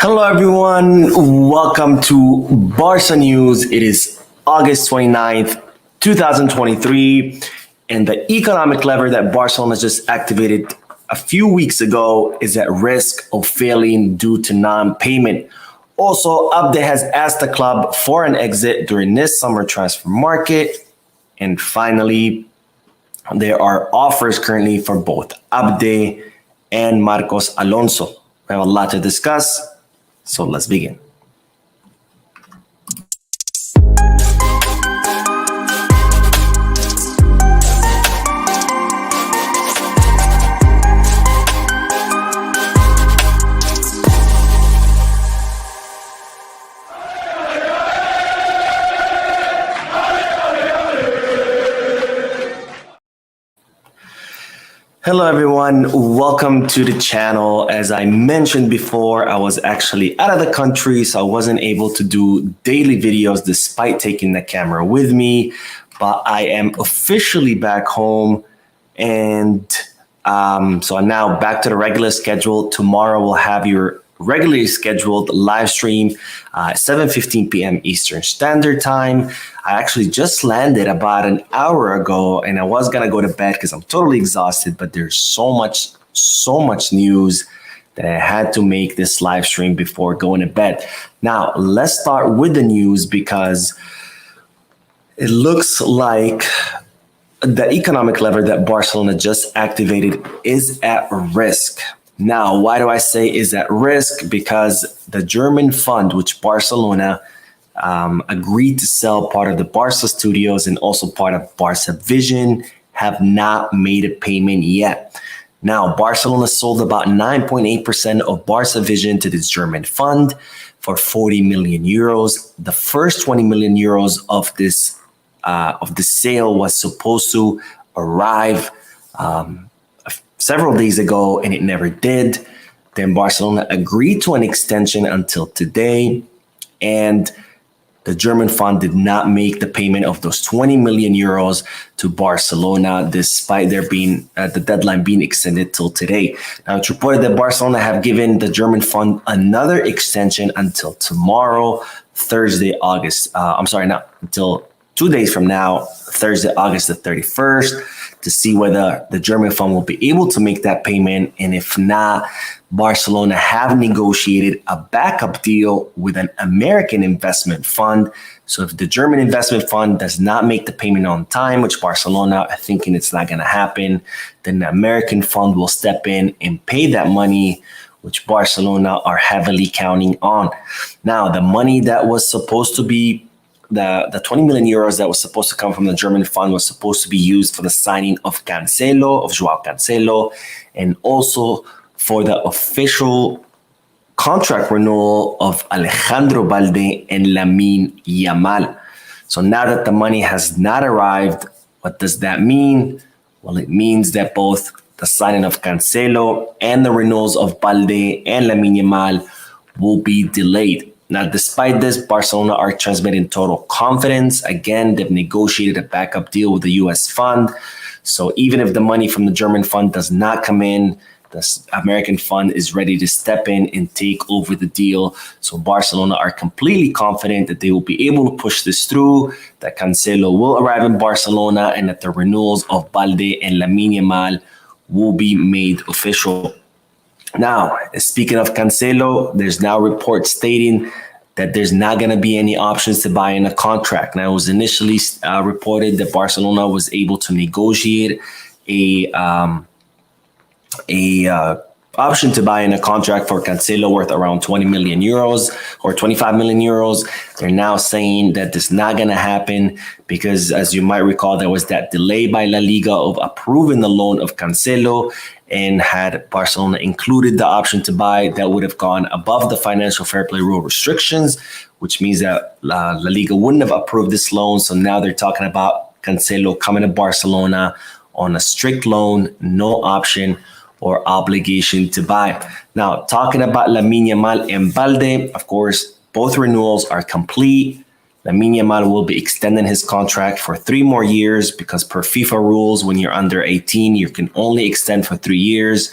Hello, everyone. Welcome to Barca News. It is August 29th, 2023, and the economic lever that Barcelona just activated a few weeks ago is at risk of failing due to non-payment. Also, Abde has asked the club for an exit during this summer transfer market. And finally, there are offers currently for both Abde and Marcos Alonso. We have a lot to discuss. So let's begin. Hello everyone, welcome to the channel. As I mentioned before, I was actually out of the country, so I wasn't able to do daily videos despite taking the camera with me, but I am officially back home, and so I'm now back to the regular schedule. Tomorrow we'll have your regularly scheduled live stream, 7:15 p.m. Eastern Standard Time. I actually just landed about an hour ago, and I was gonna go to bed because I'm totally exhausted, but there's so much news that I had to make this live stream before going to bed. Now, let's start with the news because it looks like the economic lever that Barcelona just activated is at risk. Now, why do I say is at risk? Because the German fund, which Barcelona agreed to sell part of the Barca studios and also part of Barca Vision, have not made a payment yet. Now, Barcelona sold about 9.8% of Barca Vision to this German fund for 40 million euros. The first 20 million euros of the sale was supposed to arrive several days ago, and it never did. Then Barcelona agreed to an extension until today, and the German fund did not make the payment of those 20 million euros to Barcelona, despite there being the deadline being extended till today. Now, it's reported that Barcelona have given the German fund another extension until tomorrow, Thursday, until 2 days from now, Thursday, August the 31st, to see whether the German fund will be able to make that payment. And if not, Barcelona have negotiated a backup deal with an American investment fund. So if the German investment fund does not make the payment on time, which Barcelona are thinking it's not going to happen, then the American fund will step in and pay that money, which Barcelona are heavily counting on. Now, the money that was supposed to be the 20 million euros that was supposed to come from the German fund was supposed to be used for the signing of Joao Cancelo, and also for the official contract renewal of Alejandro Balde and Lamine Yamal. So now that the money has not arrived, what does that mean? Well, it means that both the signing of Cancelo and the renewals of Balde and Lamine Yamal will be delayed. Now, despite this, Barcelona are transmitting total confidence. Again, they've negotiated a backup deal with the US fund. So even if the money from the German fund does not come in, the American fund is ready to step in and take over the deal. So Barcelona are completely confident that they will be able to push this through, that Cancelo will arrive in Barcelona, and that the renewals of Balde and Lamine Yamal will be made official. Now, speaking of Cancelo, there's now reports stating that there's not going to be any options to buy in a contract. Now, it was initially reported that Barcelona was able to negotiate a option to buy in a contract for Cancelo worth around 20 million euros or 25 million euros. They're now saying that this is not going to happen because, as you might recall, there was that delay by La Liga of approving the loan of Cancelo, and had Barcelona included the option to buy, that would have gone above the financial fair play rule restrictions, which means that La Liga wouldn't have approved this loan. So now they're talking about Cancelo coming to Barcelona on a strict loan, no option or obligation to buy. Now, talking about Lamine Yamal and Balde, of course, both renewals are complete. Lamine Yamal will be extending his contract for 3 more years because per FIFA rules, when you're under 18, you can only extend for 3 years.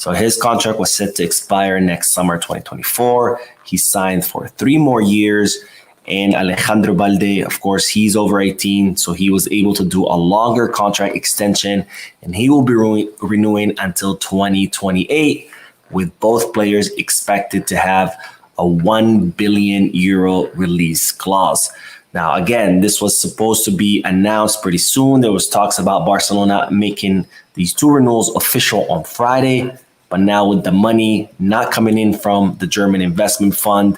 So his contract was set to expire next summer, 2024. He signed for 3 more years. And Alejandro Balde, of course, he's over 18, so he was able to do a longer contract extension, and he will be renewing until 2028, with both players expected to have a 1 billion euro release clause. Now, again, this was supposed to be announced pretty soon. There was talks about Barcelona making these 2 renewals official on Friday, but now with the money not coming in from the German investment fund,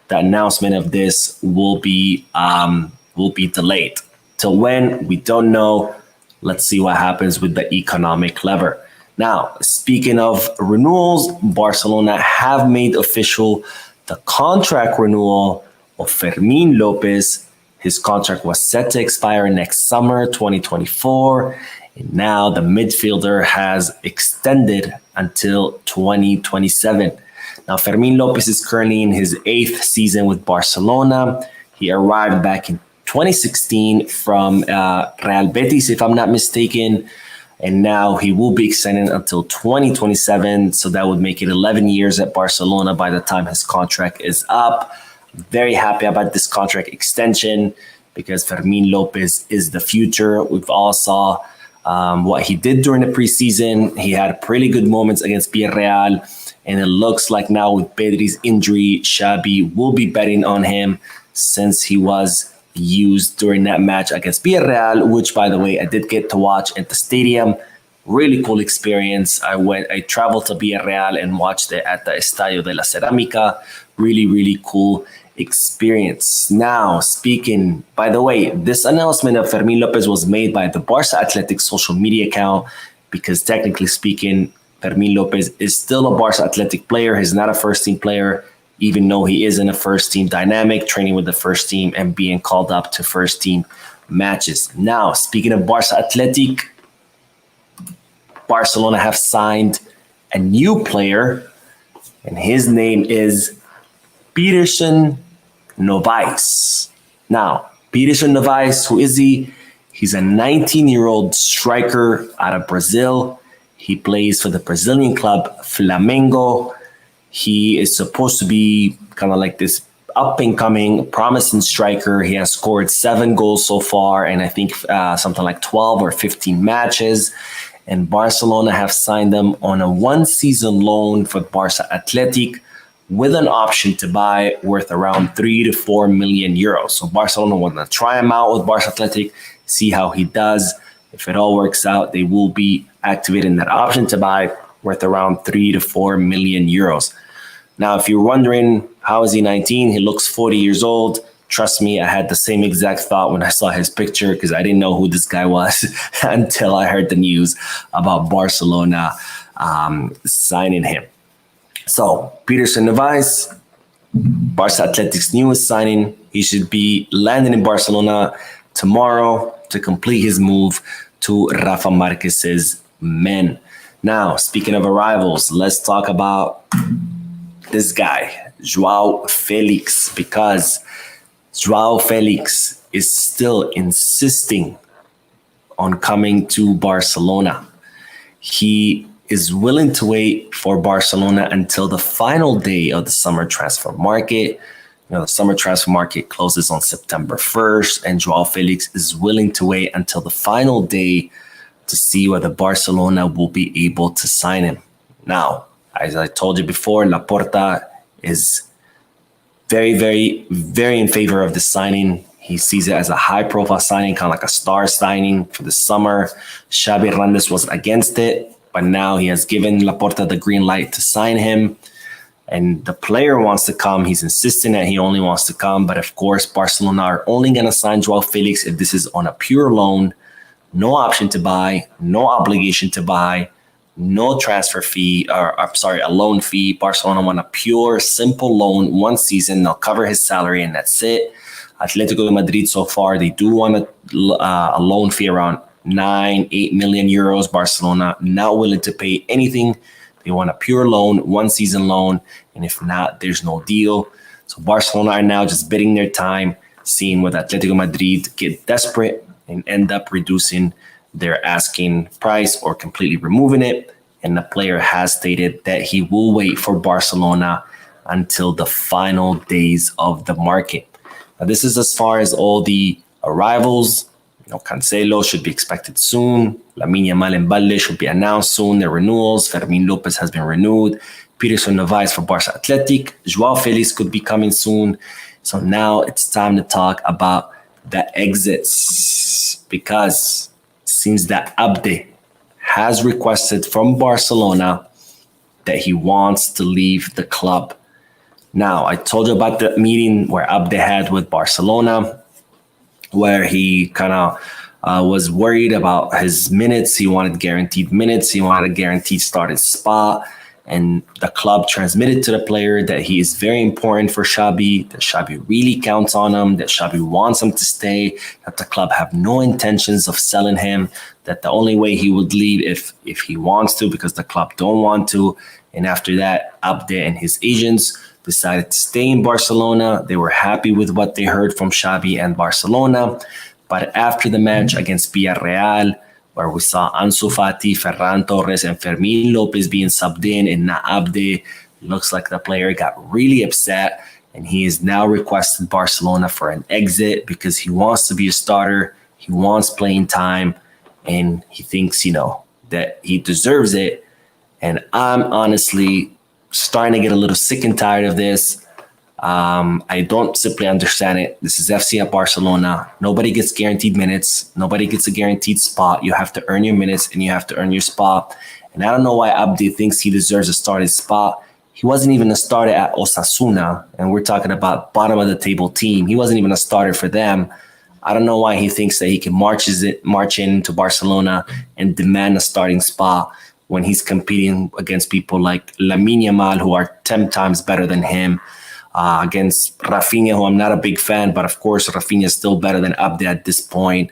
the announcement of this will be delayed. Till when, we don't know. Let's see what happens with the economic lever. Now, speaking of renewals, Barcelona have made official the contract renewal of Fermin Lopez. His contract was set to expire next summer, 2024. And now the midfielder has extended until 2027. Now, Fermin Lopez is currently in his 8th season with Barcelona. He arrived back in 2016 from Real Betis, if I'm not mistaken. And now he will be extended until 2027. So that would make it 11 years at Barcelona by the time his contract is up. I'm very happy about this contract extension because Fermin Lopez is the future. We've all saw what he did during the preseason. He had pretty good moments against Villarreal. And it looks like now with Pedri's injury, Xabi will be betting on him since he was used during that match against Villarreal, which, by the way, I did get to watch at the stadium. Really cool experience. I traveled to Villarreal and watched it at the Estadio de la Cerámica. Really, really cool experience. Now, speaking, by the way, this announcement of Fermin Lopez was made by the Barca Athletic social media account because technically speaking, Fermin Lopez is still a Barca Athletic player. He's not a first-team player, even though he is in a first-team dynamic, training with the first team and being called up to first-team matches. Now, speaking of Barca Athletic, Barcelona have signed a new player, and his name is Peterson Novaes. Now, Peterson Novaes, who is he? He's a 19-year-old striker out of Brazil. He plays for the Brazilian club Flamengo. He is supposed to be kind of like this up-and-coming, promising striker. He has scored 7 goals so far, and I think something like 12 or 15 matches. And Barcelona have signed him on a 1-season loan for Barca Athletic with an option to buy worth around 3 to 4 million euros. So Barcelona want to try him out with Barca Athletic, see how he does. If it all works out, they will be activating that option to buy worth around 3 to 4 million euros. Now, if you're wondering, how is he 19? He looks 40 years old. Trust me, I had the same exact thought when I saw his picture because I didn't know who this guy was until I heard the news about Barcelona signing him. So, Peterson Novaes, Barca Athletic's newest signing. He should be landing in Barcelona tomorrow to complete his move to Rafa Marquez's men. Now, speaking of arrivals, let's talk about this guy, Joao Felix, because Joao Felix is still insisting on coming to Barcelona. He is willing to wait for Barcelona until the final day of the summer transfer market. The summer transfer market closes on September 1st, and Joao Felix is willing to wait until the final day to see whether Barcelona will be able to sign him. Now, as I told you before, Laporta is very, very, very in favor of this signing. He sees it as a high-profile signing, kind of like a star signing for the summer. Xabi Hernandez was against it, but now he has given Laporta the green light to sign him. And the player wants to come. He's insisting that he only wants to come. But of course, Barcelona are only going to sign Joao Felix if this is on a pure loan, no option to buy, no obligation to buy, no transfer fee, a loan fee. Barcelona want a pure, simple loan, 1 season. They'll cover his salary and that's it. Atletico de Madrid so far, they do want a loan fee around 8 million euros. Barcelona not willing to pay anything. They want a pure loan, 1 season loan, and if not, there's no deal. So Barcelona are now just bidding their time, seeing whether Atletico Madrid get desperate and end up reducing their asking price or completely removing it. and the player has stated that he will wait for Barcelona until the final days of the market. Now, this is as far as all the arrivals. Cancelo should be expected soon. Lamine Yamal and Balde should be announced soon. Their renewals. Fermin Lopez has been renewed. Peterson Novaes for Barca Athletic. Joao Felix could be coming soon. So now it's time to talk about the exits, because it seems that Abde has requested from Barcelona that he wants to leave the club. Now, I told you about the meeting where Abde had with Barcelona, where he kind of was worried about his minutes. He wanted guaranteed minutes. He wanted a guaranteed starting spot. And the club transmitted to the player that he is very important for Xabi, that Xabi really counts on him, that Xabi wants him to stay, that the club have no intentions of selling him, that the only way he would leave if he wants to, because the club don't want to. And after that, Abde and his agents decided to stay in Barcelona. They were happy with what they heard from Xabi and Barcelona. But after the match against Villarreal, where we saw Ansu Fati, Ferran Torres, and Fermin Lopez being subbed in and not Abde, looks like the player got really upset, and he has now requested Barcelona for an exit because he wants to be a starter. He wants playing time, and he thinks, that he deserves it. And I'm honestly starting to get a little sick and tired of this. I don't simply understand it. This is FC at Barcelona. Nobody gets guaranteed minutes. Nobody gets a guaranteed spot. You have to earn your minutes and you have to earn your spot. And I don't know why Abde thinks he deserves a starting spot. He wasn't even a starter at Osasuna, and we're talking about bottom of the table team. He wasn't even a starter for them. I don't know why he thinks that he can march into Barcelona and demand a starting spot when he's competing against people like Lamine Yamal, who are 10 times better than him. Against Rafinha, who I'm not a big fan, but of course Rafinha is still better than Abde at this point,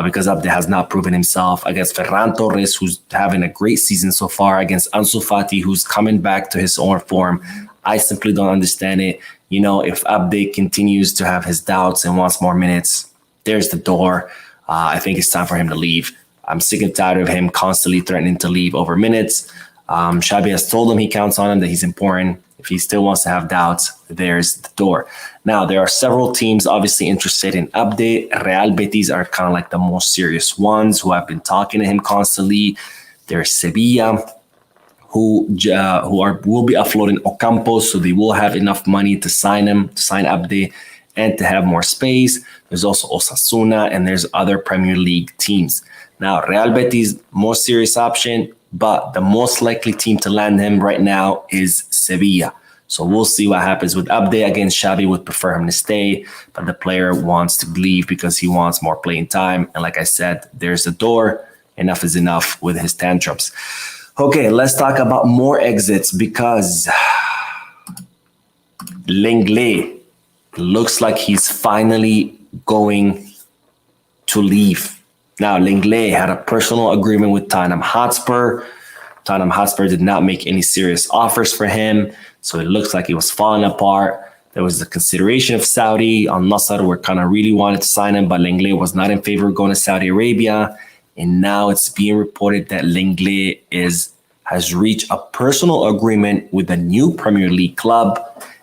because Abde has not proven himself. Against Ferran Torres, who's having a great season so far. Against Ansu Fati, who's coming back to his own form. I simply don't understand it. If Abde continues to have his doubts and wants more minutes, there's the door. I think it's time for him to leave. I'm sick and tired of him constantly threatening to leave over minutes. Xabi has told him he counts on him, that he's important. If he still wants to have doubts, there's the door. Now, there are several teams obviously interested in Abde. Real Betis are kind of like the most serious ones who have been talking to him constantly. There's Sevilla, who will be offloading Ocampo, so they will have enough money to sign him, to sign Abde, and to have more space. There's also Osasuna, and there's other Premier League teams. Now, Real Betis, more serious option, but the most likely team to land him right now is Sevilla. So we'll see what happens with Abde. Again, Xabi would prefer him to stay, but the player wants to leave because he wants more playing time. And like I said, there's the door. Enough is enough with his tantrums. Okay, let's talk about more exits, because Lenglet looks like he's finally going to leave. Now, Lenglet had a personal agreement with Tottenham Hotspur. Tottenham Hotspur did not make any serious offers for him, so it looks like he was falling apart. There was the consideration of Saudi. Al Nassr were kind of really wanted to sign him, but Lenglet was not in favor of going to Saudi Arabia. And now it's being reported that Lenglet has reached a personal agreement with a new Premier League club,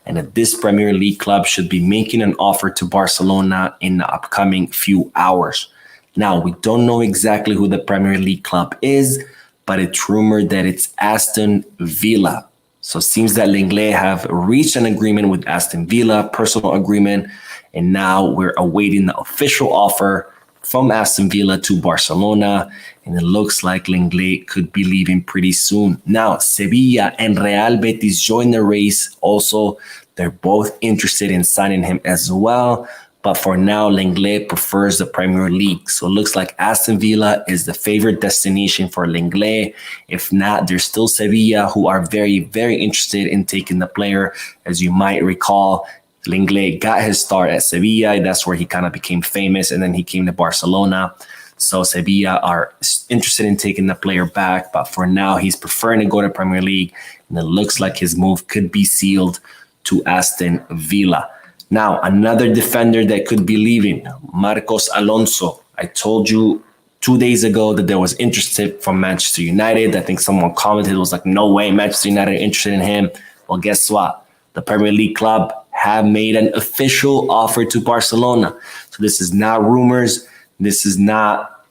and that this Premier League club should be making an offer to Barcelona in the upcoming few hours. Now, we don't know exactly who the Premier League club is, but it's rumored that it's Aston Villa. So it seems that Lenglet have reached an agreement with Aston Villa, personal agreement, and now we're awaiting the official offer from Aston Villa to Barcelona, and it looks like Lenglet could be leaving pretty soon. Now, Sevilla and Real Betis join the race also. They're both interested in signing him as well. But for now, Lenglet prefers the Premier League. So it looks like Aston Villa is the favorite destination for Lenglet. If not, there's still Sevilla, who are very, very interested in taking the player. As you might recall, Lenglet got his start at Sevilla. That's where he kind of became famous. And then he came to Barcelona. So Sevilla are interested in taking the player back. But for now, he's preferring to go to Premier League. And it looks like his move could be sealed to Aston Villa. Now, another defender that could be leaving, Marcos Alonso. I told you 2 days ago that there was interest from Manchester United. I think someone commented, was like, no way Manchester United are interested in him. Well, guess what? The Premier League club have made an official offer to Barcelona. So this is not rumors. This is not,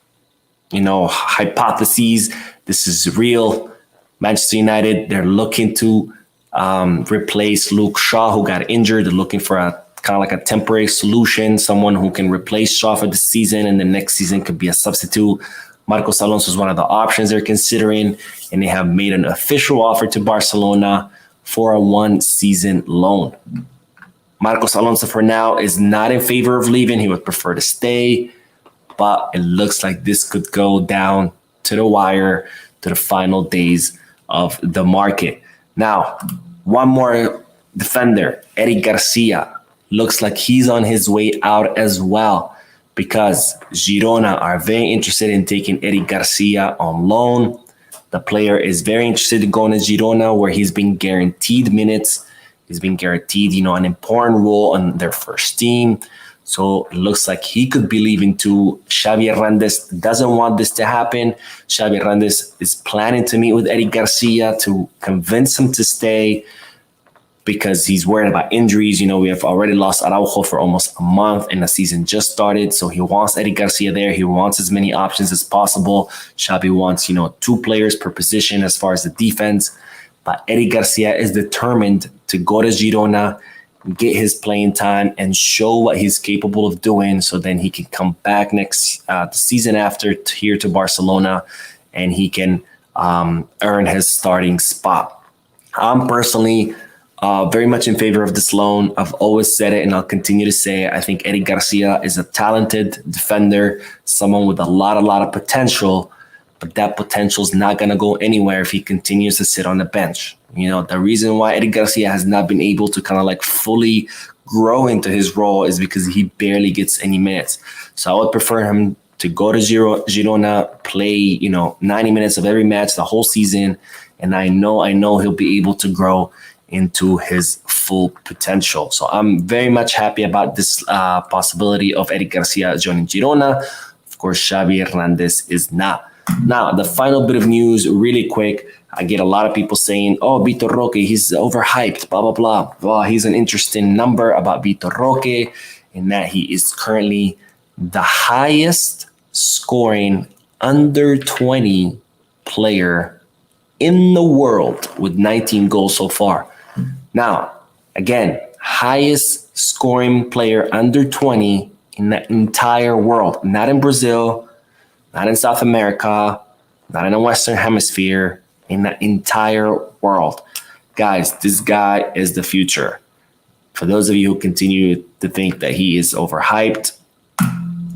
hypotheses. This is real. Manchester United, they're looking to replace Luke Shaw, who got injured. They're looking for a kind of like a temporary solution, someone who can replace Shaw for the season, and the next season could be a substitute. Marcos Alonso is one of the options they're considering, and they have made an official offer to Barcelona for a 1-season loan. Marcos Alonso for now is not in favor of leaving. He would prefer to stay, but it looks like this could go down to the wire, to the final days of the market. Now, one more defender, Eric Garcia, looks like he's on his way out as well, because Girona are very interested in taking Eric Garcia on loan. The player is very interested in going to Girona, where he's been guaranteed minutes. He's been guaranteed, an important role on their first team. So it looks like he could be leaving too. Xavi Hernandez doesn't want this to happen. Xavi Hernandez is planning to meet with Eric Garcia to convince him to stay, because he's worried about injuries. We have already lost Araujo for almost a month, and the season just started. So he wants Eric Garcia there. He wants as many options as possible. Xavi wants, 2 players per position as far as the defense. But Eric Garcia is determined to go to Girona, get his playing time, and show what he's capable of doing, so then he can come back the season after here to Barcelona, and he can earn his starting spot. I'm personally very much in favor of this loan. I've always said it, and I'll continue to say it. I think Eric Garcia is a talented defender, someone with a lot of potential, but that potential is not going to go anywhere if he continues to sit on the bench. The reason why Eric Garcia has not been able to kind of like fully grow into his role is because he barely gets any minutes. So I would prefer him to go to Girona, play, 90 minutes of every match the whole season. And I know he'll be able to grow into his full potential. So I'm very much happy about this possibility of Eric Garcia joining Girona. Of course, Xavi Hernandez is not. Now, the final bit of news, really quick. I get a lot of people saying, oh, Vitor Roque, he's overhyped, blah, blah, blah. Well, he's an interesting number about Vitor Roque, in that he is currently the highest scoring under 20 player in the world with 19 goals so far. Now, again, highest scoring player under 20 in the entire world, not in Brazil, not in South America, not in the Western Hemisphere, in the entire world. Guys, this guy is the future. For those of you who continue to think that he is overhyped,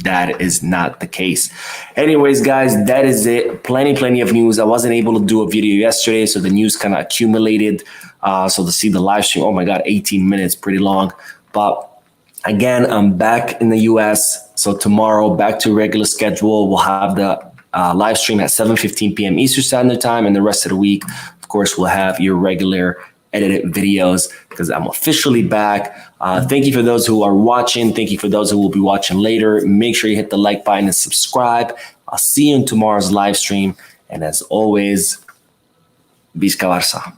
that is not the case. Anyways, guys, that is it. Plenty of news. I wasn't able to do a video yesterday, so the news kind of accumulated. So to see the live stream, oh my God, 18 minutes, pretty long. But again, I'm back in the US. So tomorrow, back to regular schedule. We'll have the live stream at 7:15 p.m. Eastern Standard Time, and the rest of the week, of course, we'll have your regular edited videos, because I'm officially back. Thank you for those who are watching. Thank you for those who will be watching later. Make sure you hit the like button and subscribe. I'll see you in tomorrow's live stream. And as always, Visca Barça.